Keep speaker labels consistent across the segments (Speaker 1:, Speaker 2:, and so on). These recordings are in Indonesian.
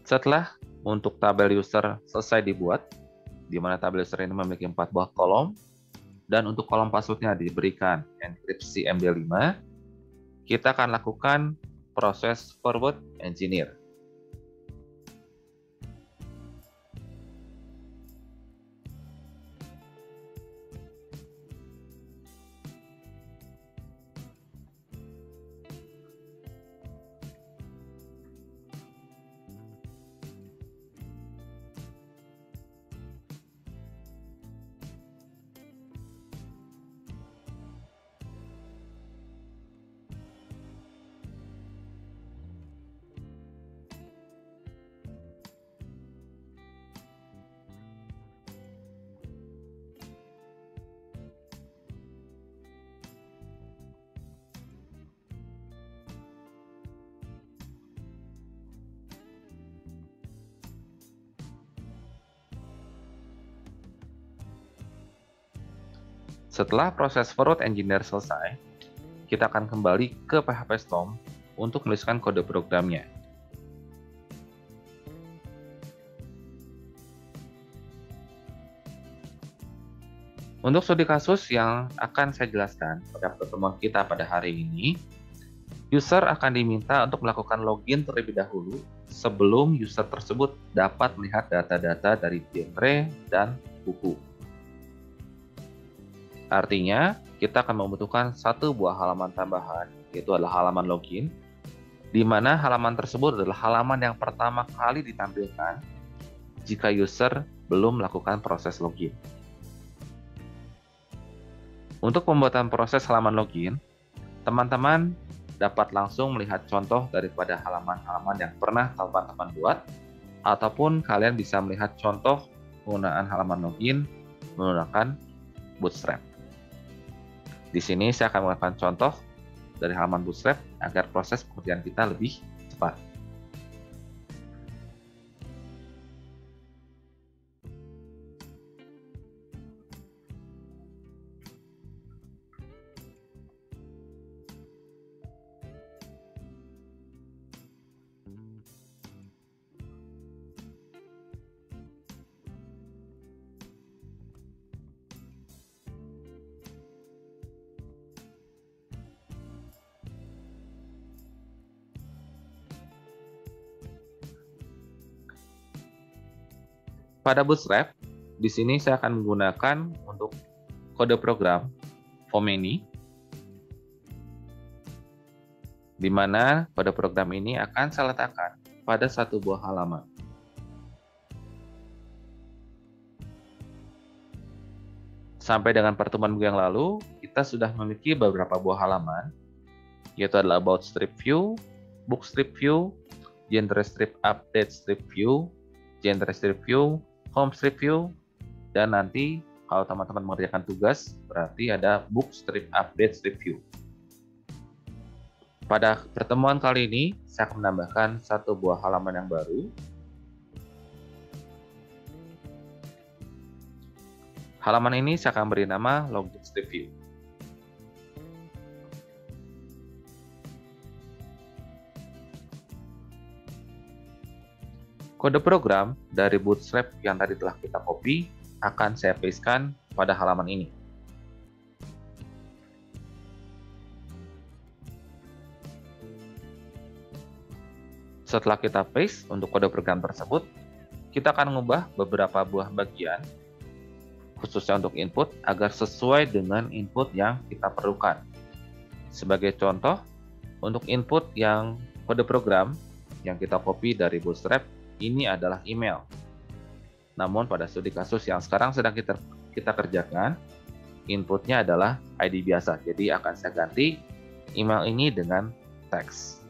Speaker 1: Setelah untuk tabel user selesai dibuat, di mana tabel user ini memiliki 4 buah kolom, dan untuk kolom passwordnya diberikan enkripsi MD5, kita akan lakukan proses forward engineer. Setelah proses forward engineer selesai, kita akan kembali ke PHP Storm untuk menuliskan kode programnya. Untuk studi kasus yang akan saya jelaskan pada pertemuan kita pada hari ini, user akan diminta untuk melakukan login terlebih dahulu sebelum user tersebut dapat melihat data-data dari genre dan buku. Artinya, kita akan membutuhkan satu buah halaman tambahan, yaitu adalah halaman login, di mana halaman tersebut adalah halaman yang pertama kali ditampilkan jika user belum melakukan proses login. Untuk pembuatan proses halaman login, teman-teman dapat langsung melihat contoh daripada halaman-halaman yang pernah teman-teman buat, ataupun kalian bisa melihat contoh penggunaan halaman login menggunakan Bootstrap. Di sini saya akan melakukan contoh dari halaman Bootstrap agar proses pengerjaan kita lebih cepat. Pada Bootstrap, di sini saya akan menggunakan untuk kode program form ini, di mana kode program ini akan saya letakkan pada satu buah halaman. Sampai dengan pertemuan minggu yang lalu, kita sudah memiliki beberapa buah halaman, yaitu adalah About Strip View, Book Strip View, Genre Strip Update Strip View, Genre Strip View, Home Strip View, dan nanti kalau teman-teman mengerjakan tugas, berarti ada Book Strip Update Strip View. Pada pertemuan kali ini, saya akan menambahkan satu buah halaman yang baru. Halaman ini saya akan beri nama Login Strip View. Kode program dari Bootstrap yang tadi telah kita copy akan saya pastekan pada halaman ini. Setelah kita paste untuk kode program tersebut, kita akan mengubah beberapa buah bagian, khususnya untuk input, agar sesuai dengan input yang kita perlukan. Sebagai contoh, untuk input yang kode program yang kita copy dari Bootstrap, ini adalah email. Namun pada studi kasus yang sekarang sedang kita kerjakan, inputnya adalah ID biasa. Jadi akan saya ganti email ini dengan teks.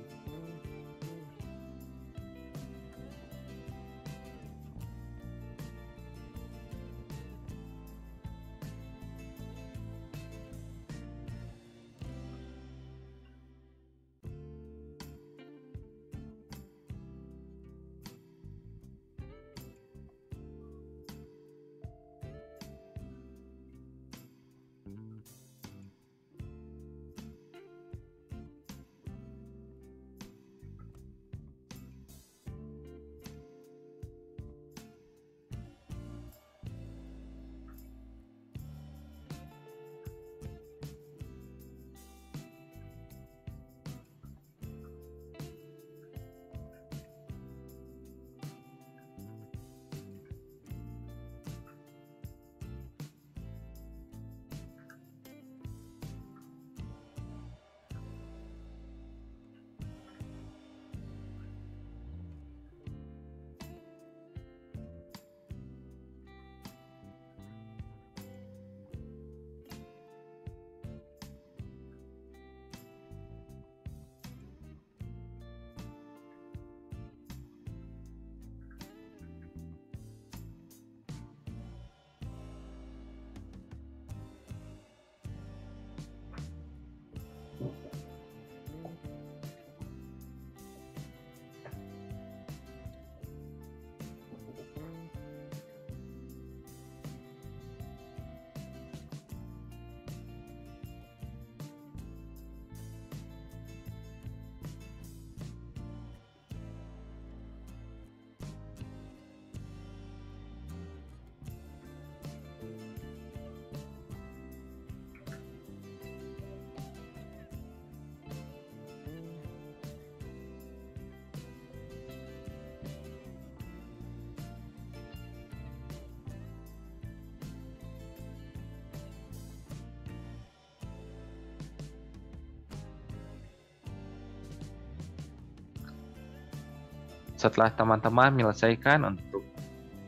Speaker 1: Setelah teman-teman menyelesaikan untuk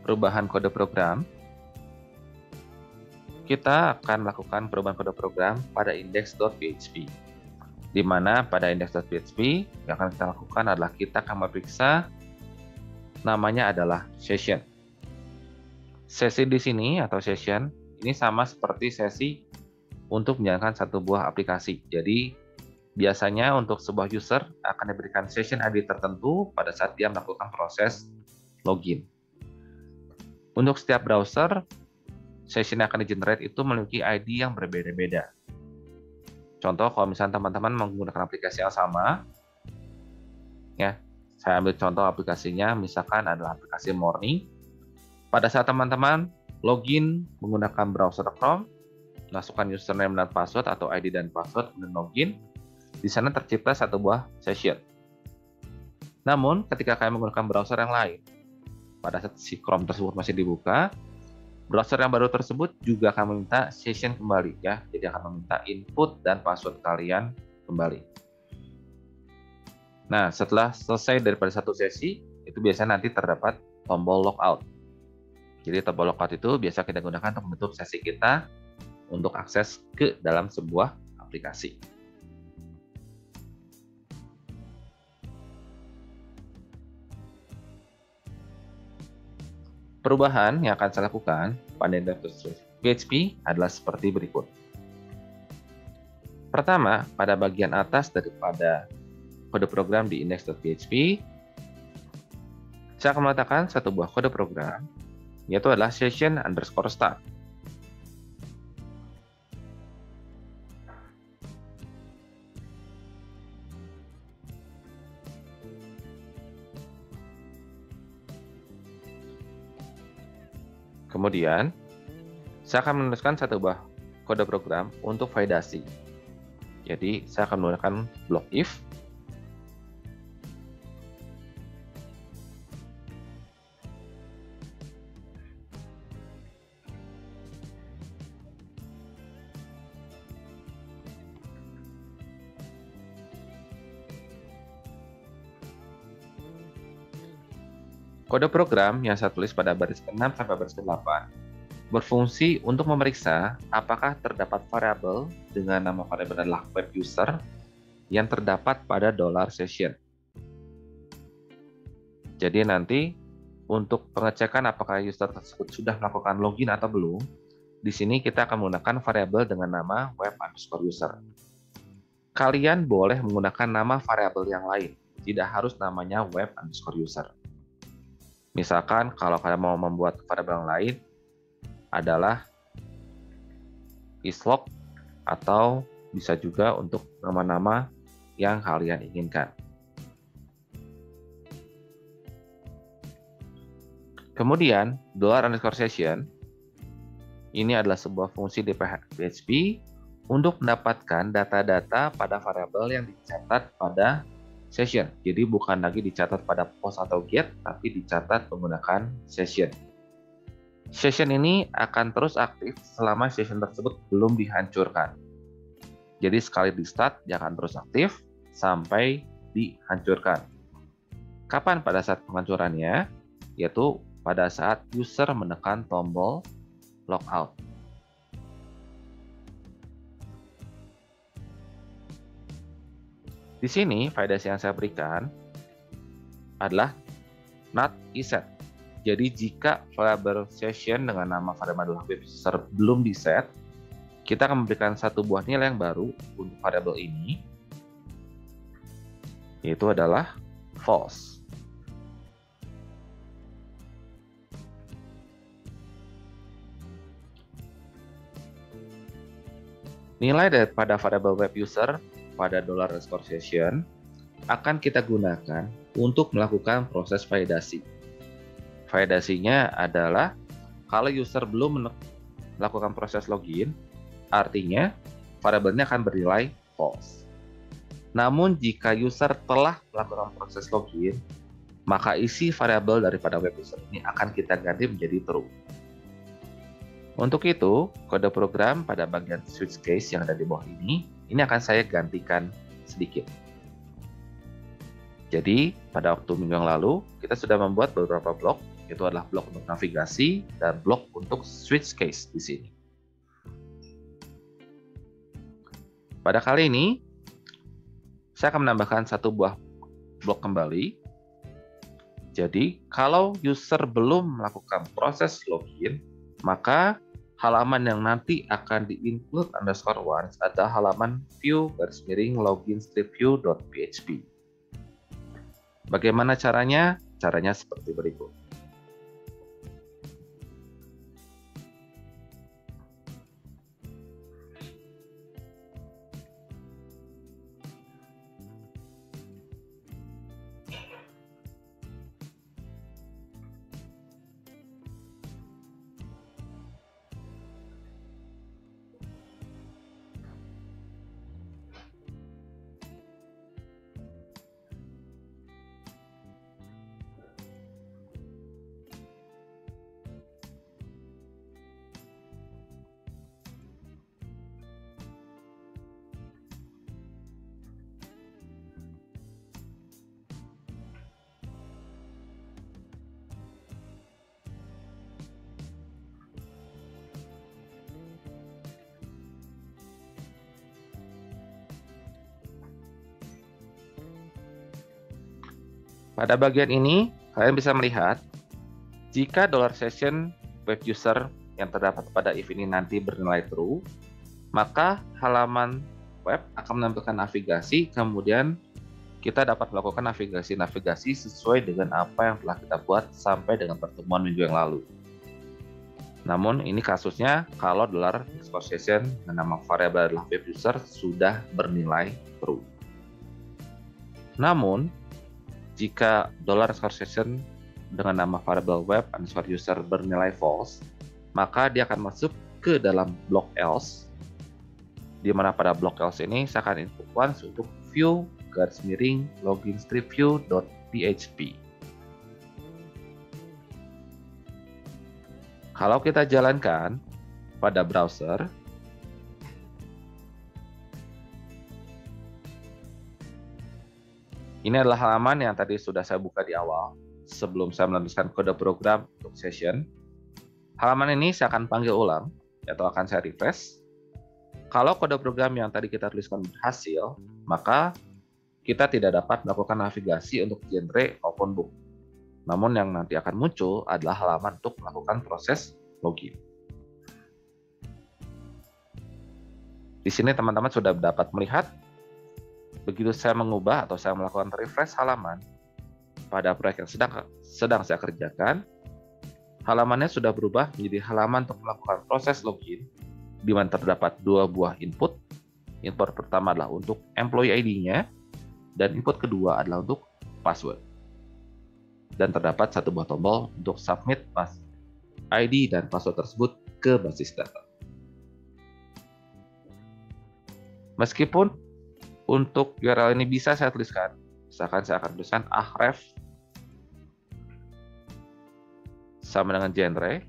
Speaker 1: perubahan kode program, kita akan melakukan perubahan kode program pada index.php. Di mana pada index.php yang akan kita lakukan adalah kita akan memeriksa namanya adalah session. Sesi di sini atau session ini sama seperti sesi untuk menjalankan satu buah aplikasi. Jadi biasanya untuk sebuah user akan diberikan session ID tertentu pada saat dia melakukan proses login. Untuk setiap browser, session yang akan di-generate itu memiliki ID yang berbeda-beda. Contoh, kalau misalnya teman-teman menggunakan aplikasi yang sama, ya, saya ambil contoh aplikasinya, misalkan adalah aplikasi Morning. Pada saat teman-teman login menggunakan browser Chrome, masukkan username dan password atau ID dan password, dan login, di sana tercipta satu buah session. Namun, ketika kalian menggunakan browser yang lain, pada saat si Chrome tersebut masih dibuka, browser yang baru tersebut juga akan meminta session kembali, ya. Jadi akan meminta input dan password kalian kembali. Nah, setelah selesai daripada satu sesi, itu biasanya nanti terdapat tombol logout. Jadi tombol logout itu biasa kita gunakan untuk menutup sesi kita untuk akses ke dalam sebuah aplikasi. Perubahan yang akan saya lakukan pada index.php adalah seperti berikut. Pertama, pada bagian atas daripada kode program di index.php, saya akan meletakkan satu buah kode program, yaitu adalah session_start. Kemudian, saya akan menuliskan satu buah kode program untuk validasi. Jadi, saya akan menggunakan blok if. Kode program yang saya tulis pada baris ke-6 sampai baris ke-8 berfungsi untuk memeriksa apakah terdapat variabel dengan nama variabel adalah web user yang terdapat pada $session. Jadi nanti untuk pengecekan apakah user tersebut sudah melakukan login atau belum, di sini kita akan menggunakan variabel dengan nama web_user. Kalian boleh menggunakan nama variabel yang lain, tidak harus namanya web_user. Misalkan kalau kalian mau membuat variabel yang lain adalah islog atau bisa juga untuk nama-nama yang kalian inginkan. Kemudian $_session ini adalah sebuah fungsi di PHP untuk mendapatkan data-data pada variabel yang dicatat pada session. Jadi bukan lagi dicatat pada post atau get, tapi dicatat menggunakan session. Session ini akan terus aktif selama session tersebut belum dihancurkan. Jadi sekali di start, dia akan terus aktif sampai dihancurkan. Kapan pada saat penghancurannya? Yaitu pada saat user menekan tombol logout. Di sini, validasi yang saya berikan adalah not iset. Jadi, jika variabel session dengan nama variabel web user belum diset, kita akan memberikan satu buah nilai yang baru untuk variabel ini, yaitu adalah false. Nilai daripada variabel web user pada $_session akan kita gunakan untuk melakukan proses validasi. Validasinya adalah kalau user belum melakukan proses login, artinya variabelnya akan bernilai false. Namun jika user telah melakukan proses login, maka isi variabel daripada web user ini akan kita ganti menjadi true. Untuk itu, kode program pada bagian switch case yang ada di bawah ini akan saya gantikan sedikit. Jadi, pada waktu minggu yang lalu, kita sudah membuat beberapa blok, yaitu adalah blok untuk navigasi dan blok untuk switch case di sini. Pada kali ini, saya akan menambahkan satu buah blok kembali. Jadi, kalau user belum melakukan proses login, maka halaman yang nanti akan di-include_once adalah halaman view_login_strip_view.php. Bagaimana caranya? Caranya seperti berikut. Pada bagian ini, kalian bisa melihat jika $session web user yang terdapat pada if ini nanti bernilai true, maka halaman web akan menampilkan navigasi, kemudian kita dapat melakukan navigasi sesuai dengan apa yang telah kita buat sampai dengan pertemuan minggu yang lalu. Namun ini kasusnya kalau $session dengan nama variabel adalah web user sudah bernilai true. Namun jika $session dengan nama variabel web_user bernilai false, maka dia akan masuk ke dalam blok else, di mana pada blok else ini saya akan input once untuk view_login_strip_view.php. Kalau kita jalankan pada browser, ini adalah halaman yang tadi sudah saya buka di awal sebelum saya menuliskan kode program untuk session. Halaman ini saya akan panggil ulang atau akan saya refresh. Kalau kode program yang tadi kita tuliskan berhasil, maka kita tidak dapat melakukan navigasi untuk genre maupun book. Namun yang nanti akan muncul adalah halaman untuk melakukan proses login. Di sini teman-teman sudah dapat melihat, begitu saya mengubah atau saya melakukan refresh halaman pada proyek yang sedang saya kerjakan, halamannya sudah berubah menjadi halaman untuk melakukan proses login, di mana terdapat dua buah input. Input pertama adalah untuk employee ID-nya, dan input kedua adalah untuk password. Dan terdapat satu buah tombol untuk submit ID dan password tersebut ke basis data. Meskipun untuk URL ini bisa saya tuliskan, misalkan saya akan tuliskan ahref sama dengan genre,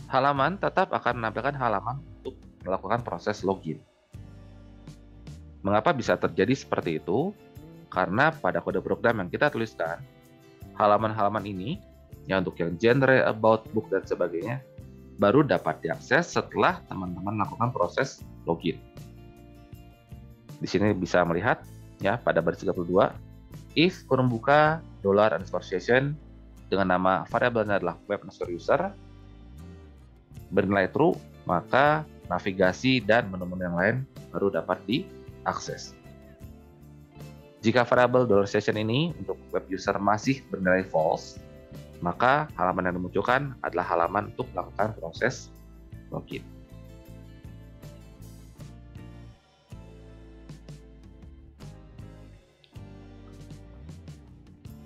Speaker 1: halaman tetap akan menampilkan halaman untuk melakukan proses login. Mengapa bisa terjadi seperti itu? Karena pada kode program yang kita tuliskan, halaman-halaman ini, yang untuk yang genre, about, book, dan sebagainya, baru dapat diakses setelah teman-teman melakukan proses login. Di sini bisa melihat, ya, pada baris 32, if kurung buka $session dengan nama variabelnya adalah web_user bernilai true, maka navigasi dan menu-menu yang lain baru dapat diakses. Jika variabel $session ini untuk web user masih bernilai false, maka halaman yang dimunculkan adalah halaman untuk melakukan proses login.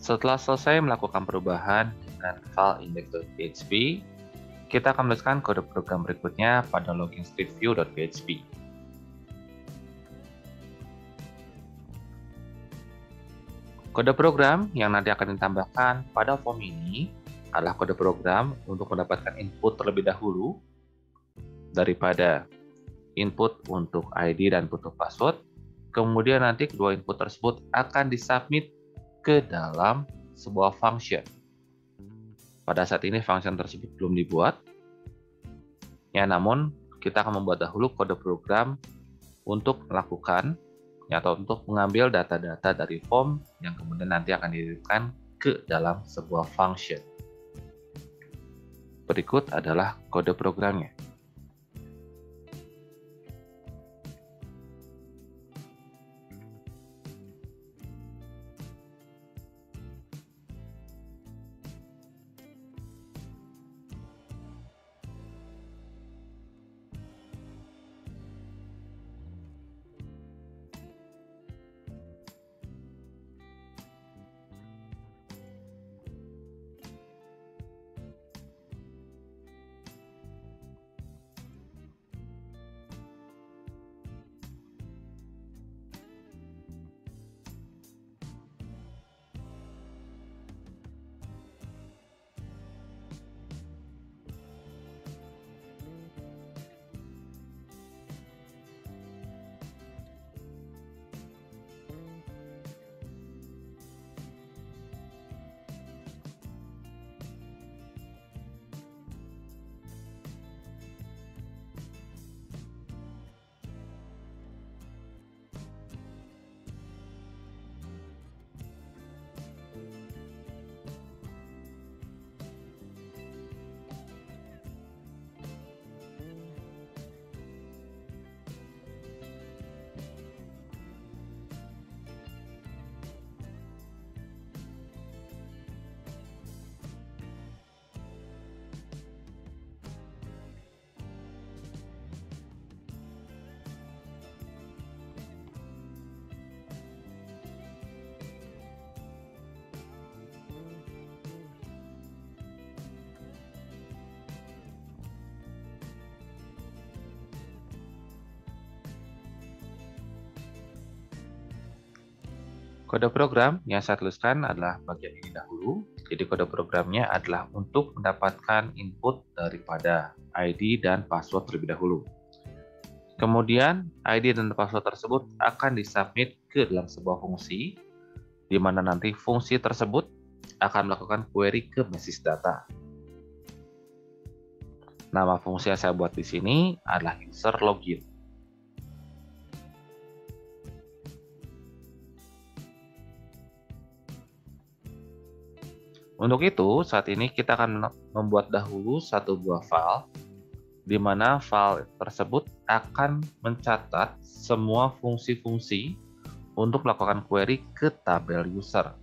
Speaker 1: Setelah selesai melakukan perubahan dengan file index.php, kita akan menuliskan kode program berikutnya pada login_strip_view.php. Kode program yang nanti akan ditambahkan pada form ini adalah kode program untuk mendapatkan input terlebih dahulu daripada input untuk ID dan untuk password, Kemudian nanti kedua input tersebut akan disubmit ke dalam sebuah function. Pada saat ini function tersebut belum dibuat, ya, namun kita akan membuat dahulu kode program untuk melakukan atau untuk mengambil data-data dari form yang kemudian nanti akan dikirimkan ke dalam sebuah function. Berikut adalah kode programnya. Kode program yang saya tuliskan adalah bagian ini dahulu. Jadi kode programnya adalah untuk mendapatkan input daripada ID dan password terlebih dahulu. Kemudian ID dan password tersebut akan disubmit ke dalam sebuah fungsi, di mana nanti fungsi tersebut akan melakukan query ke basis data. Nama fungsi yang saya buat di sini adalah user login. Untuk itu, saat ini kita akan membuat dahulu satu buah file, di mana file tersebut akan mencatat semua fungsi-fungsi untuk melakukan query ke tabel user.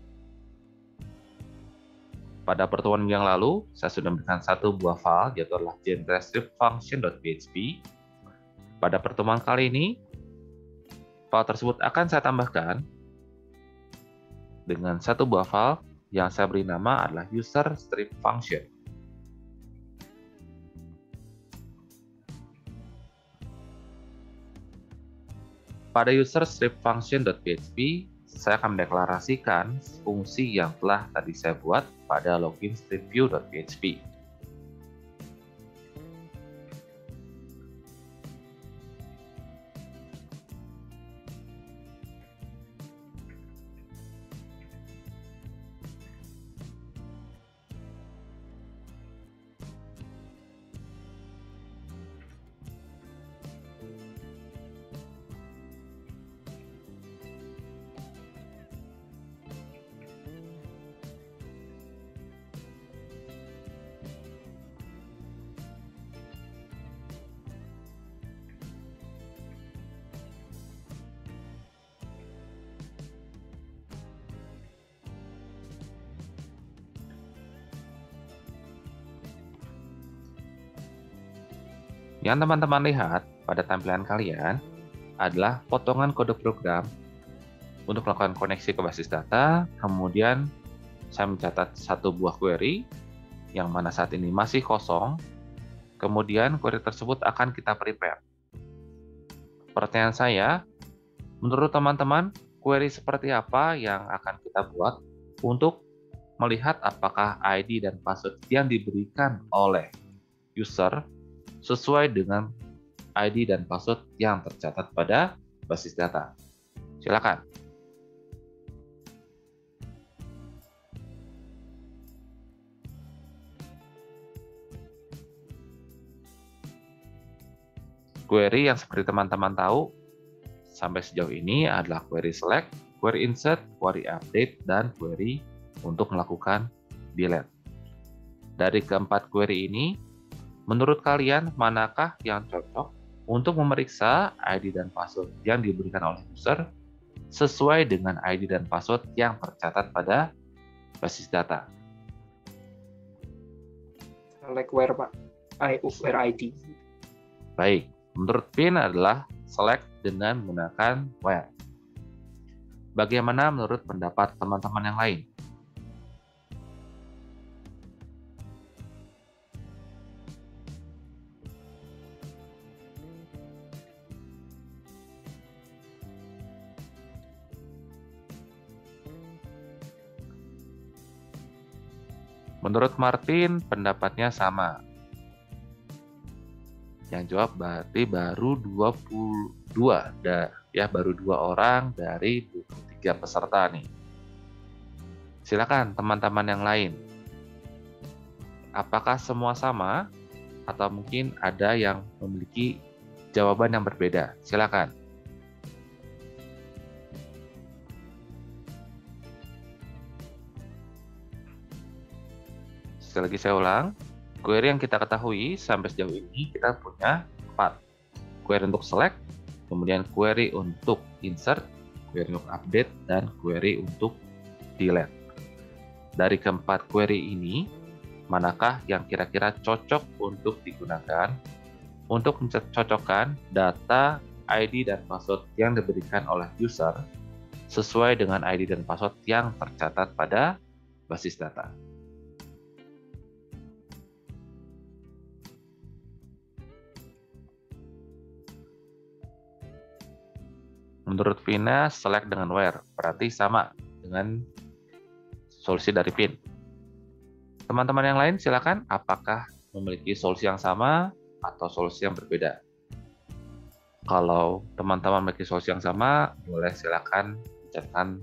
Speaker 1: Pada pertemuan yang lalu, saya sudah memberikan satu buah file, yaitu adalah genrescriptfunction.php. Pada pertemuan kali ini, file tersebut akan saya tambahkan dengan satu buah file yang saya beri nama adalah user strip function. Pada user strip function.php, saya akan mendeklarasikan fungsi yang telah tadi saya buat pada login strip view.php. Yang teman-teman lihat pada tampilan kalian adalah potongan kode program untuk melakukan koneksi ke basis data. Kemudian saya mencatat satu buah query yang mana saat ini masih kosong. Kemudian query tersebut akan kita prepare. Pertanyaan saya, menurut teman-teman, query seperti apa yang akan kita buat untuk melihat apakah ID dan password yang diberikan oleh user sesuai dengan ID dan password yang tercatat pada basis data. Silakan. Query yang seperti teman-teman tahu sampai sejauh ini adalah query select, query insert, query update, dan query untuk melakukan delete. Dari keempat query ini, menurut kalian manakah yang cocok untuk memeriksa ID dan password yang diberikan oleh user sesuai dengan ID dan password yang tercatat pada basis data?
Speaker 2: Select where, Pak. Where ID.
Speaker 1: Baik, menurut Pin adalah select dengan menggunakan where. Bagaimana menurut pendapat teman-teman yang lain? Menurut Martin, pendapatnya sama. Yang jawab berarti baru 22, baru 2 orang dari 23 peserta nih. Silakan teman-teman yang lain. Apakah semua sama atau mungkin ada yang memiliki jawaban yang berbeda? Silakan. Sekali lagi saya ulang, query yang kita ketahui sampai sejauh ini kita punya 4. Query untuk select, kemudian query untuk insert, query untuk update, dan query untuk delete. Dari keempat query ini, manakah yang kira-kira cocok untuk digunakan untuk mencocokkan data ID dan password yang diberikan oleh user sesuai dengan ID dan password yang tercatat pada basis data? Menurut Vina, select dengan where, berarti sama dengan solusi dari Pin. Teman-teman yang lain silakan, apakah memiliki solusi yang sama atau solusi yang berbeda? Kalau teman-teman memiliki solusi yang sama, boleh silakan catatkan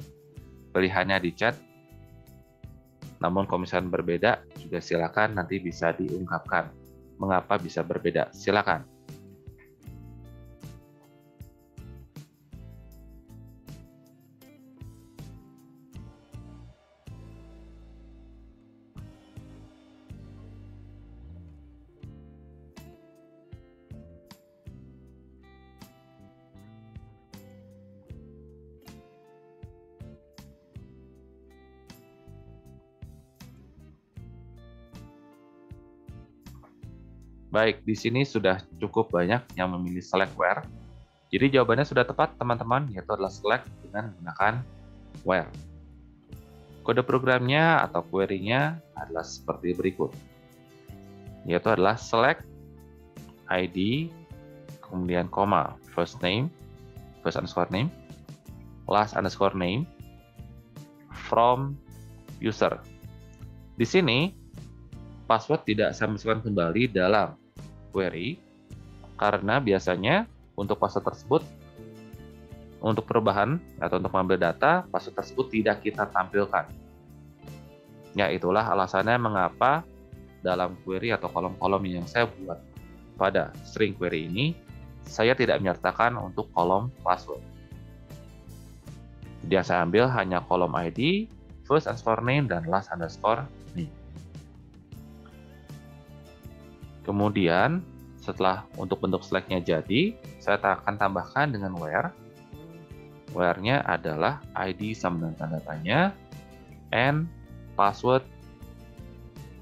Speaker 1: pilihannya di chat. Namun kalau misalnya berbeda, juga silakan nanti bisa diungkapkan mengapa bisa berbeda. Silakan. Baik, di sini sudah cukup banyak yang memilih select where. Jadi jawabannya sudah tepat teman-teman, yaitu adalah select dengan menggunakan where. Kode programnya atau query-nya adalah seperti berikut. Yaitu adalah select ID, kemudian koma, first underscore name, last underscore name, from user. Di sini, password tidak saya masukkan kembali dalam query, karena biasanya untuk password tersebut, untuk perubahan atau untuk mengambil data, password tersebut tidak kita tampilkan. Ya, itulah alasannya mengapa dalam query atau kolom-kolom yang saya buat pada string query ini, saya tidak menyertakan untuk kolom password. Jadi yang saya ambil hanya kolom ID, first underscore name, dan last underscore name. Kemudian, setelah untuk bentuk select-nya jadi, saya akan tambahkan dengan where. Where-nya adalah ID sama dengan tanda tanya, and password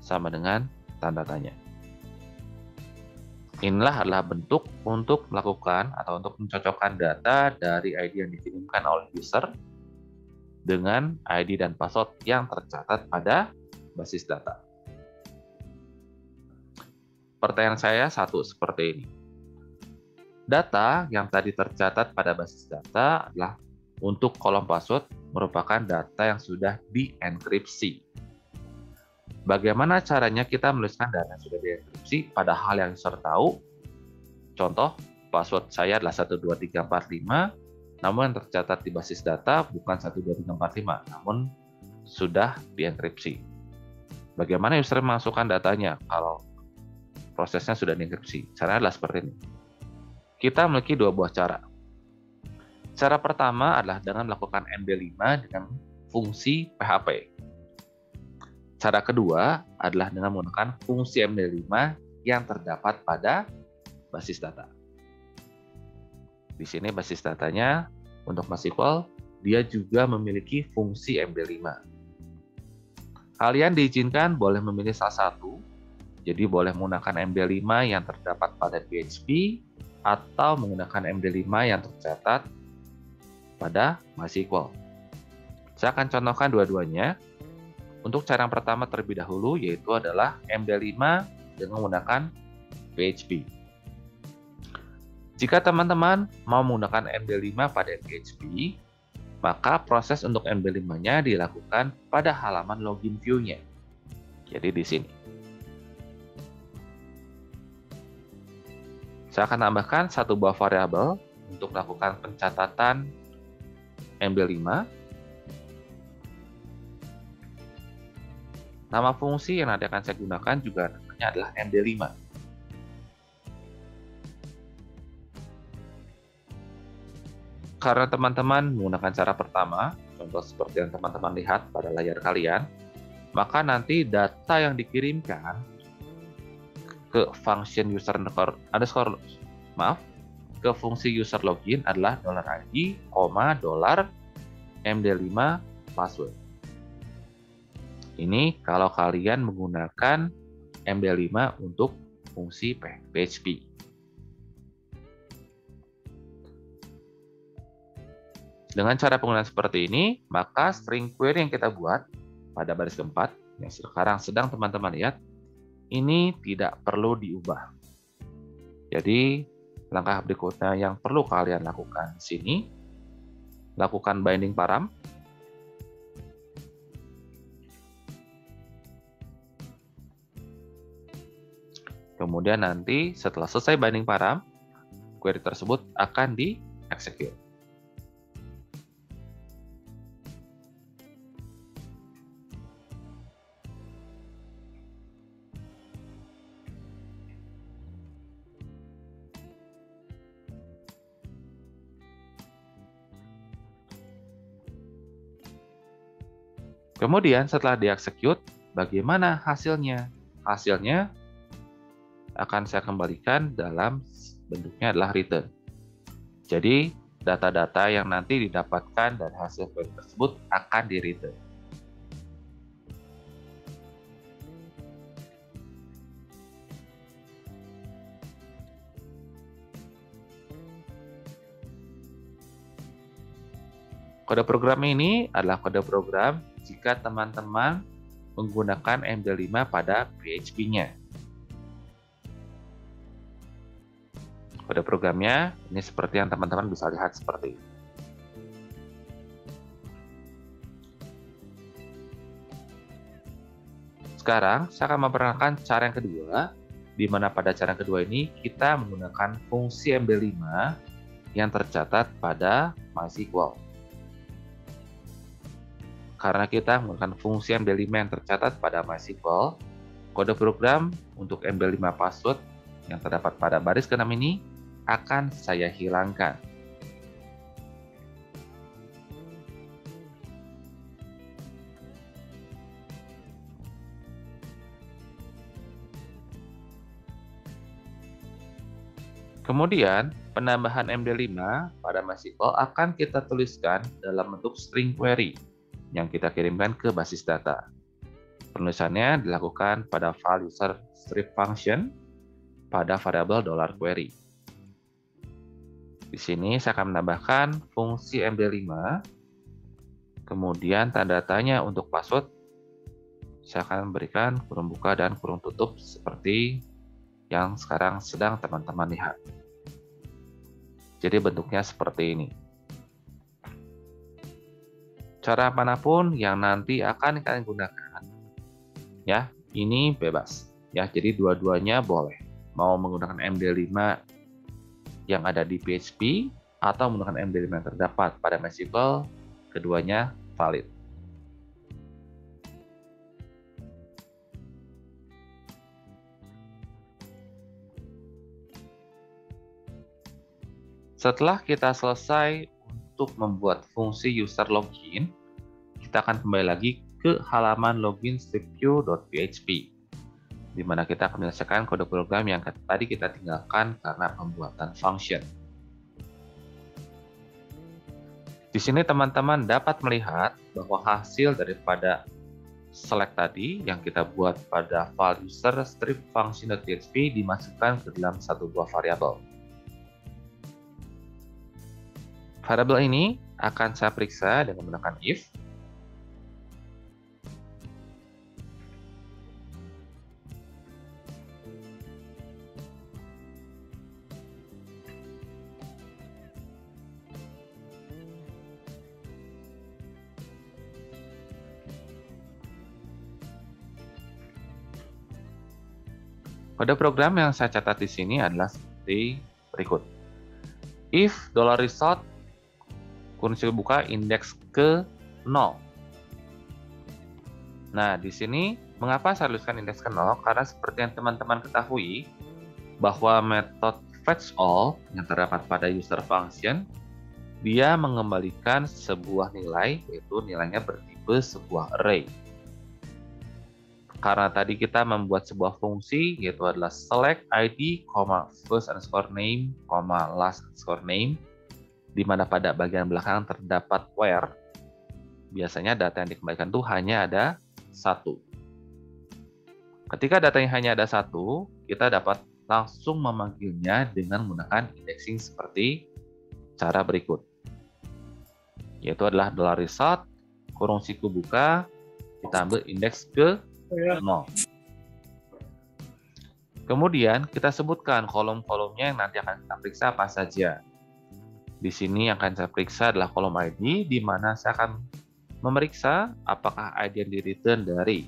Speaker 1: sama dengan tanda tanya. Inilah adalah bentuk untuk melakukan atau untuk mencocokkan data dari ID yang dikirimkan oleh user dengan ID dan password yang tercatat pada basis data. Pertanyaan saya satu seperti ini. Data yang tadi tercatat pada basis data adalah untuk kolom password merupakan data yang sudah dienkripsi. Bagaimana caranya kita menuliskan data yang sudah dienkripsi pada hal yang user tahu? Contoh, password saya adalah 12345, namun yang tercatat di basis data bukan 1, 2, 3, 4, 5, namun sudah dienkripsi. Bagaimana user memasukkan datanya kalau prosesnya sudah dienkripsi? Caranya adalah seperti ini. Kita memiliki dua buah cara. Cara pertama adalah dengan melakukan MD5 dengan fungsi PHP. Cara kedua adalah dengan menggunakan fungsi MD5 yang terdapat pada basis data. Di sini basis datanya untuk MySQL, dia juga memiliki fungsi MD5. Kalian diizinkan boleh memilih salah satu, jadi boleh menggunakan MD5 yang terdapat pada PHP atau menggunakan MD5 yang tercatat pada MySQL. Saya akan contohkan dua-duanya. Untuk cara yang pertama terlebih dahulu, yaitu adalah MD5 dengan menggunakan PHP. Jika teman-teman mau menggunakan MD5 pada PHP, maka proses untuk MD5-nya dilakukan pada halaman login view-nya. Jadi di sini. Saya akan tambahkan satu buah variabel untuk melakukan pencatatan MD5. Nama fungsi yang nanti akan saya gunakan juga namanya adalah MD5. Karena teman-teman menggunakan cara pertama, contoh seperti yang teman-teman lihat pada layar kalian, maka nanti data yang dikirimkan ke function user underscore ke fungsi user login adalah $id, $md5 password. Ini kalau kalian menggunakan MD5 untuk fungsi PHP. Dengan cara penggunaan seperti ini, maka string query yang kita buat pada baris keempat, yang sekarang sedang teman-teman lihat, ini tidak perlu diubah. Jadi, langkah berikutnya yang perlu kalian lakukan di sini, lakukan binding param. Kemudian nanti setelah selesai binding param, query tersebut akan di-execute. Kemudian setelah di-execute, bagaimana hasilnya? Hasilnya akan saya kembalikan dalam bentuknya adalah return. Jadi, data-data yang nanti didapatkan dari hasil query tersebut akan di-return. Kode program ini adalah kode program jika teman-teman menggunakan MD5 pada PHP-nya. Kode programnya ini seperti yang teman-teman bisa lihat seperti ini. Sekarang saya akan memperkenalkan cara yang kedua, di mana pada cara yang kedua ini kita menggunakan fungsi MD5 yang tercatat pada MySQL. Karena kita menggunakan fungsi MD5 yang tercatat pada MySQL, kode program untuk MD5 password yang terdapat pada baris ke-6 ini akan saya hilangkan. Kemudian, penambahan MD5 pada MySQL akan kita tuliskan dalam bentuk string query yang kita kirimkan ke basis data. Penulisannya dilakukan pada file user strip function pada variabel $query. Di sini saya akan menambahkan fungsi MD5, kemudian tanda tanya untuk password, saya akan memberikan kurung buka dan kurung tutup seperti yang sekarang sedang teman-teman lihat. Jadi bentuknya seperti ini. Cara manapun yang nanti akan kalian gunakan, ya, ini bebas. Ya, jadi dua-duanya boleh. Mau menggunakan MD5 yang ada di PHP atau menggunakan MD5 yang terdapat pada MySQL, keduanya valid. Setelah kita selesai untuk membuat fungsi user login, kita akan kembali lagi ke halaman login stripview.php, di mana kita akan menyelesaikan kode program yang tadi kita tinggalkan karena pembuatan function. Di sini teman-teman dapat melihat bahwa hasil daripada select tadi yang kita buat pada file user strip function.php dimasukkan ke dalam satu buah variabel. Variabel ini akan saya periksa dengan menggunakan if. Kode program yang saya catat di sini adalah seperti berikut. If $result kursi buka indeks ke 0. Nah, di sini mengapa saya tuliskan indeks ke 0? Karena seperti yang teman-teman ketahui bahwa metode fetchAll yang terdapat pada user function, dia mengembalikan sebuah nilai, yaitu nilainya bertipe sebuah array. Karena tadi kita membuat sebuah fungsi, yaitu adalah select id, first underscore name, last underscore name, di mana pada bagian belakang terdapat where. Biasanya data yang dikembalikan itu hanya ada satu. Ketika datanya hanya ada satu, kita dapat langsung memanggilnya dengan menggunakan indexing seperti cara berikut. Yaitu adalah $result, kurung siku buka, kita ambil indeks ke 0. Kemudian kita sebutkan kolom-kolomnya yang nanti akan kita periksa apa saja. Di sini yang akan saya periksa adalah kolom ID, di mana saya akan memeriksa apakah ID yang di-return dari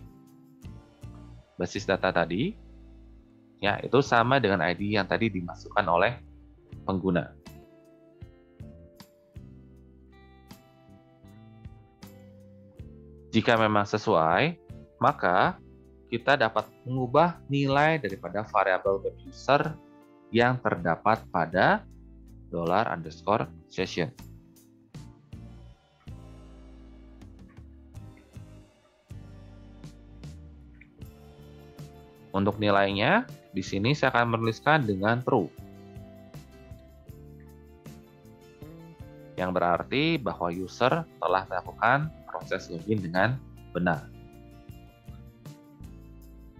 Speaker 1: basis data tadi, ya itu sama dengan ID yang tadi dimasukkan oleh pengguna. Jika memang sesuai, maka kita dapat mengubah nilai daripada variabel web user yang terdapat pada $_session. Untuk nilainya, di sini saya akan menuliskan dengan true. Yang berarti bahwa user telah melakukan proses login dengan benar.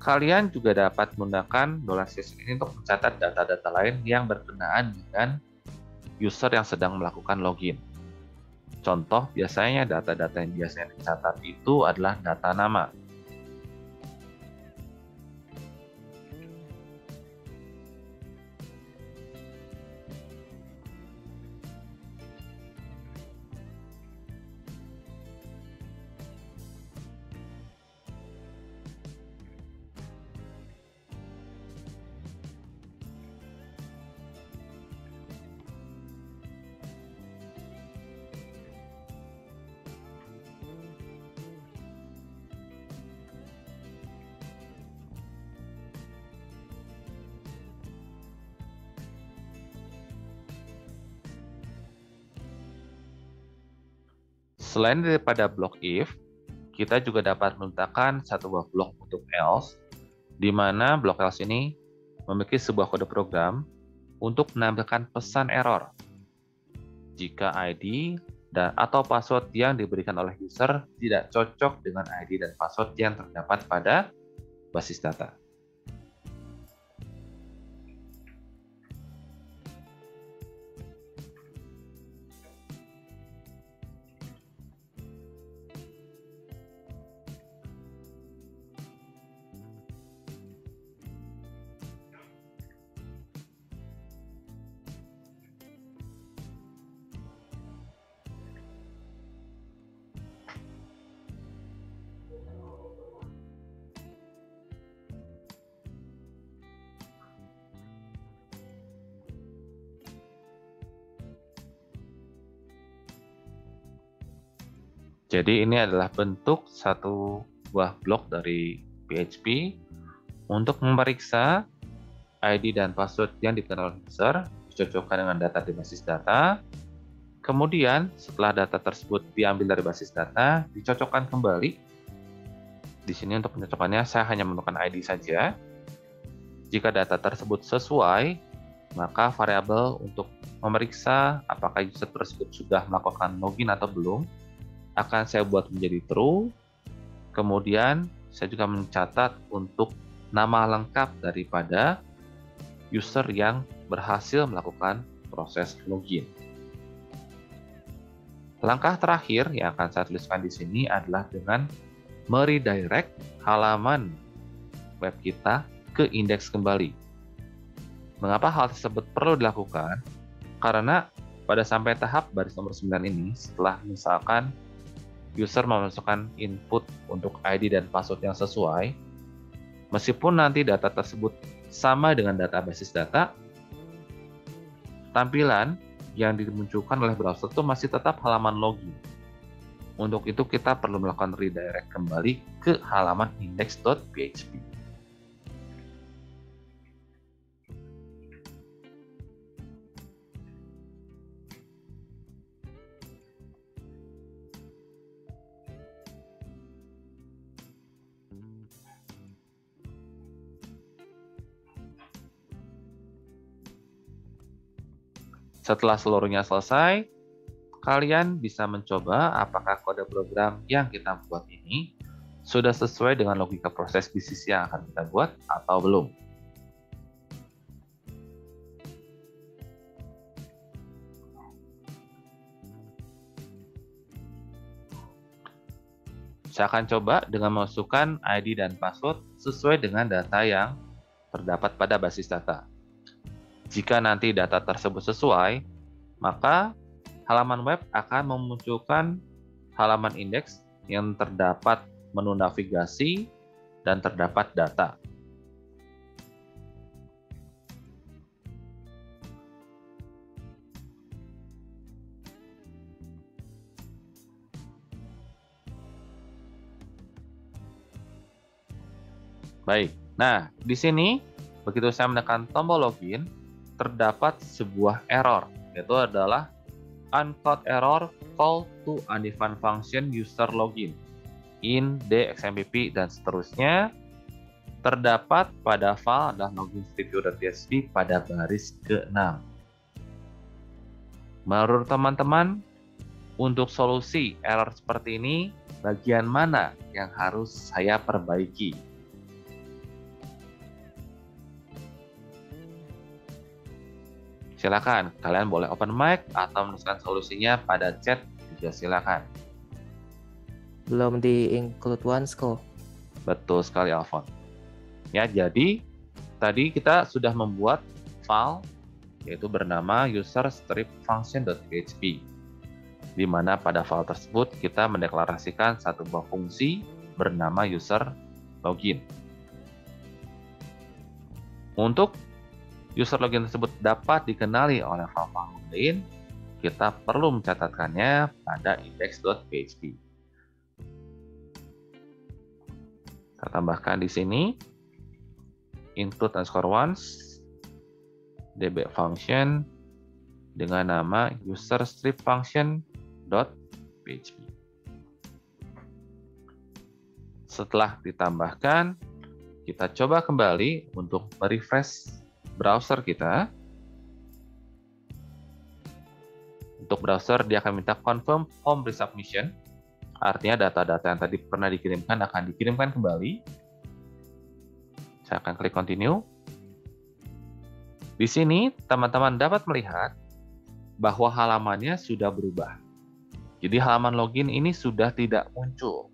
Speaker 1: Kalian juga dapat menggunakan $session ini untuk mencatat data-data lain yang berkenaan dengan user yang sedang melakukan login. Contoh, biasanya data-data yang biasanya dicatat itu adalah data nama. Selain daripada blok if, kita juga dapat meletakkan satu buah blok untuk else, di mana blok else ini memiliki sebuah kode program untuk menampilkan pesan error jika ID atau password yang diberikan oleh user tidak cocok dengan ID dan password yang terdapat pada basis data. Jadi ini adalah bentuk satu buah blok dari PHP untuk memeriksa ID dan password yang dikenal oleh user, dicocokkan dengan data di basis data. Kemudian setelah data tersebut diambil dari basis data, dicocokkan kembali. Di sini untuk pencocokannya saya hanya menggunakan ID saja. Jika data tersebut sesuai, maka variabel untuk memeriksa apakah user tersebut sudah melakukan login atau belum akan saya buat menjadi true. Kemudian saya juga mencatat untuk nama lengkap daripada user yang berhasil melakukan proses login. Langkah terakhir yang akan saya tuliskan di sini adalah dengan meredirect halaman web kita ke indeks kembali. Mengapa hal tersebut perlu dilakukan? Karena pada sampai tahap baris nomor 9 ini, setelah misalkan user memasukkan input untuk ID dan password yang sesuai, meskipun nanti data tersebut sama dengan data basis data, tampilan yang dimunculkan oleh browser itu masih tetap halaman login. Untuk itu kita perlu melakukan redirect kembali ke halaman index.php. Setelah seluruhnya selesai, kalian bisa mencoba apakah kode program yang kita buat ini sudah sesuai dengan logika proses bisnis yang akan kita buat atau belum. Saya akan coba dengan memasukkan ID dan password sesuai dengan data yang terdapat pada basis data. Jika nanti data tersebut sesuai, maka halaman web akan memunculkan halaman indeks yang terdapat menu navigasi dan terdapat data. Baik, nah di sini begitu saya menekan tombol login, terdapat sebuah error, yaitu adalah uncaught error call to undefined function user login in DXMPP dan seterusnya terdapat pada file adalah login.studio.tsp pada baris ke-6. Menurut teman-teman, untuk solusi error seperti ini, bagian mana yang harus saya perbaiki? Silakan, kalian boleh open mic atau menuliskan solusinya pada chat juga silakan.
Speaker 3: Belum di-include once kok.
Speaker 1: Betul sekali, Alfon. Ya, jadi tadi kita sudah membuat file yaitu bernama user-function.php, di mana pada file tersebut kita mendeklarasikan satu buah fungsi bernama user login. Untuk user login tersebut dapat dikenali oleh file-file lain, kita perlu mencatatkannya pada index.php. Kita tambahkan di sini include_once db function dengan nama user-function.php. Setelah ditambahkan, kita coba kembali untuk merefresh browser kita. Untuk browser, dia akan minta confirm home resubmission. Artinya data-data yang tadi pernah dikirimkan akan dikirimkan kembali. Saya akan klik continue. Di sini, teman-teman dapat melihat bahwa halamannya sudah berubah. Jadi halaman login ini sudah tidak muncul.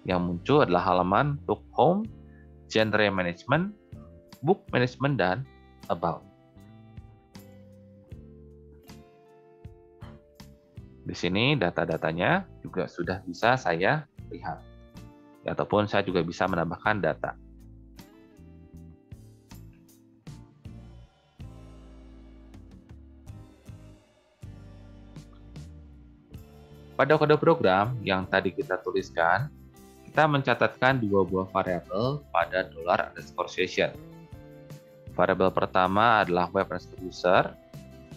Speaker 1: Yang muncul adalah halaman untuk home, genre management, book management, dan about. Di sini data-datanya juga sudah bisa saya lihat. Ataupun saya juga bisa menambahkan data. Pada kode program yang tadi kita tuliskan, kita mencatatkan dua buah variabel pada $_session. Variabel pertama adalah web_user,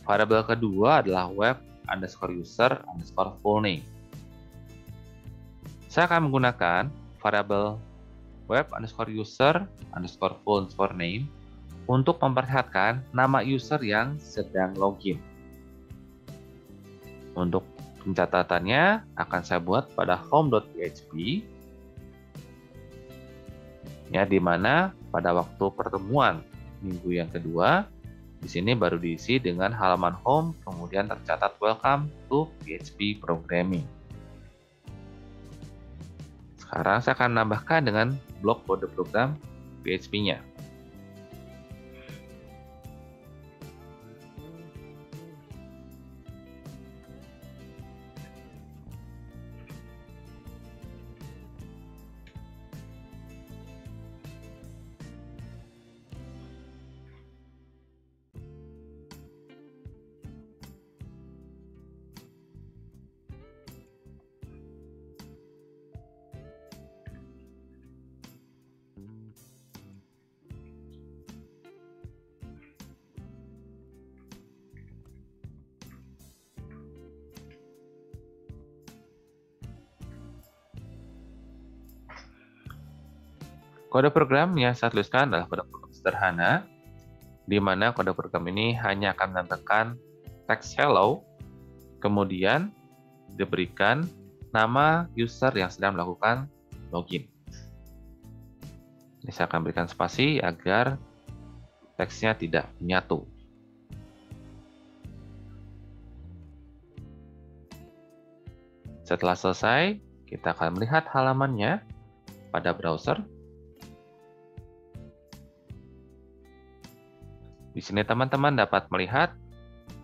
Speaker 1: variabel kedua adalah web_user_fullname. Saya akan menggunakan variabel web_user_fullname untuk memperlihatkan nama user yang sedang login. Untuk pencatatannya akan saya buat pada home.php, ya, di mana pada waktu pertemuan minggu yang kedua, di sini baru diisi dengan halaman home, kemudian tercatat welcome to PHP programming. Sekarang saya akan menambahkan dengan blok kode program PHP-nya. Kode program yang saya tuliskan adalah kode program sederhana, di mana kode program ini hanya akan menambahkan teks hello, kemudian diberikan nama user yang sedang melakukan login. Ini saya akan berikan spasi agar teksnya tidak menyatu. Setelah selesai, kita akan melihat halamannya pada browser. Di sini teman-teman dapat melihat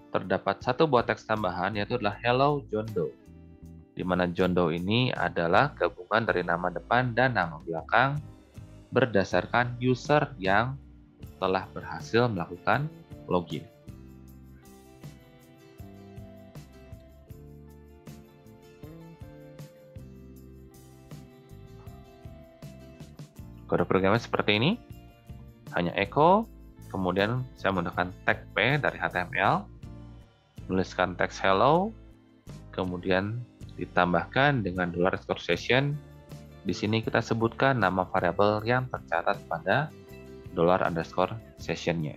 Speaker 1: terdapat satu buah teks tambahan, yaitu adalah Hello John Doe. Di mana John Doe ini adalah gabungan dari nama depan dan nama belakang berdasarkan user yang telah berhasil melakukan login. Kode programnya seperti ini, hanya echo. Kemudian saya menggunakan tag P dari HTML, menuliskan teks hello, kemudian ditambahkan dengan $_session. Di sini kita sebutkan nama variabel yang tercatat pada $_session-nya.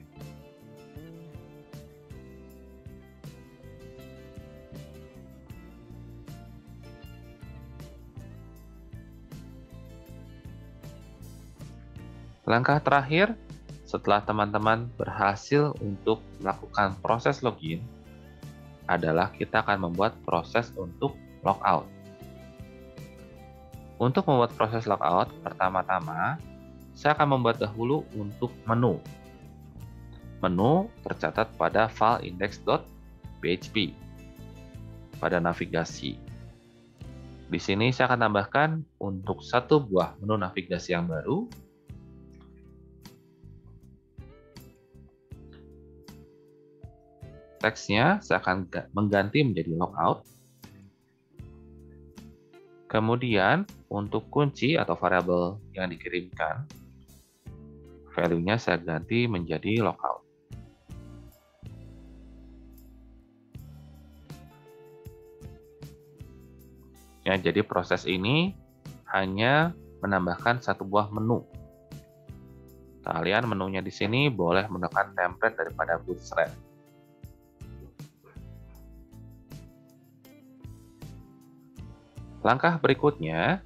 Speaker 1: Langkah terakhir, setelah teman-teman berhasil untuk melakukan proses login, adalah kita akan membuat proses untuk logout. Untuk membuat proses logout, pertama-tama saya akan membuat dahulu untuk menu. Menu tercatat pada file index.php pada navigasi. Di sini saya akan tambahkan untuk satu buah menu navigasi yang baru. Teksnya saya akan mengganti menjadi logout. Kemudian untuk kunci atau variabel yang dikirimkan, value-nya saya ganti menjadi logout. Ya, jadi proses ini hanya menambahkan satu buah menu. Kalian menunya di sini boleh menggunakan template daripada Bootstrap. Langkah berikutnya,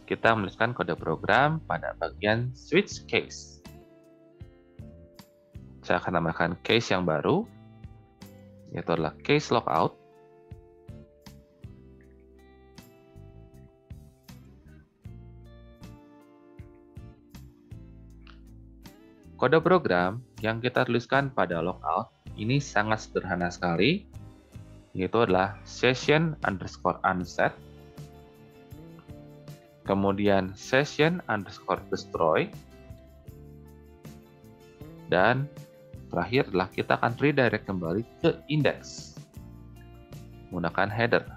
Speaker 1: kita menuliskan kode program pada bagian switch case. Saya akan tambahkan case yang baru, yaitu adalah case logout. Kode program yang kita tuliskan pada logout ini sangat sederhana sekali, yaitu adalah session_unset, kemudian session_destroy, dan terakhir adalah kita akan redirect kembali ke index menggunakan header.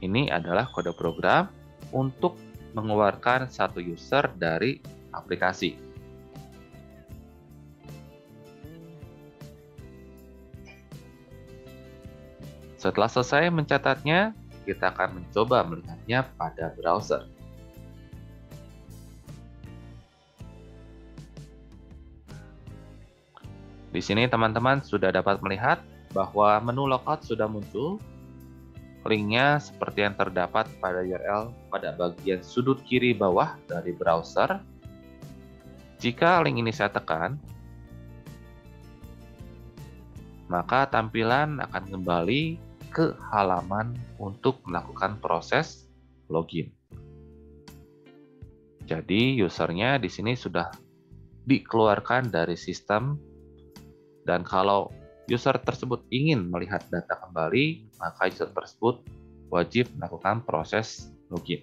Speaker 1: Ini adalah kode program untuk mengeluarkan satu user dari aplikasi. Setelah selesai mencatatnya, kita akan mencoba melihatnya pada browser. Di sini teman-teman sudah dapat melihat bahwa menu logout sudah muncul. Linknya seperti yang terdapat pada URL pada bagian sudut kiri bawah dari browser. Jika link ini saya tekan, maka tampilan akan kembali ke halaman untuk melakukan proses login. Jadi usernya di sini sudah dikeluarkan dari sistem, dan kalau user tersebut ingin melihat data kembali, maka user tersebut wajib melakukan proses login.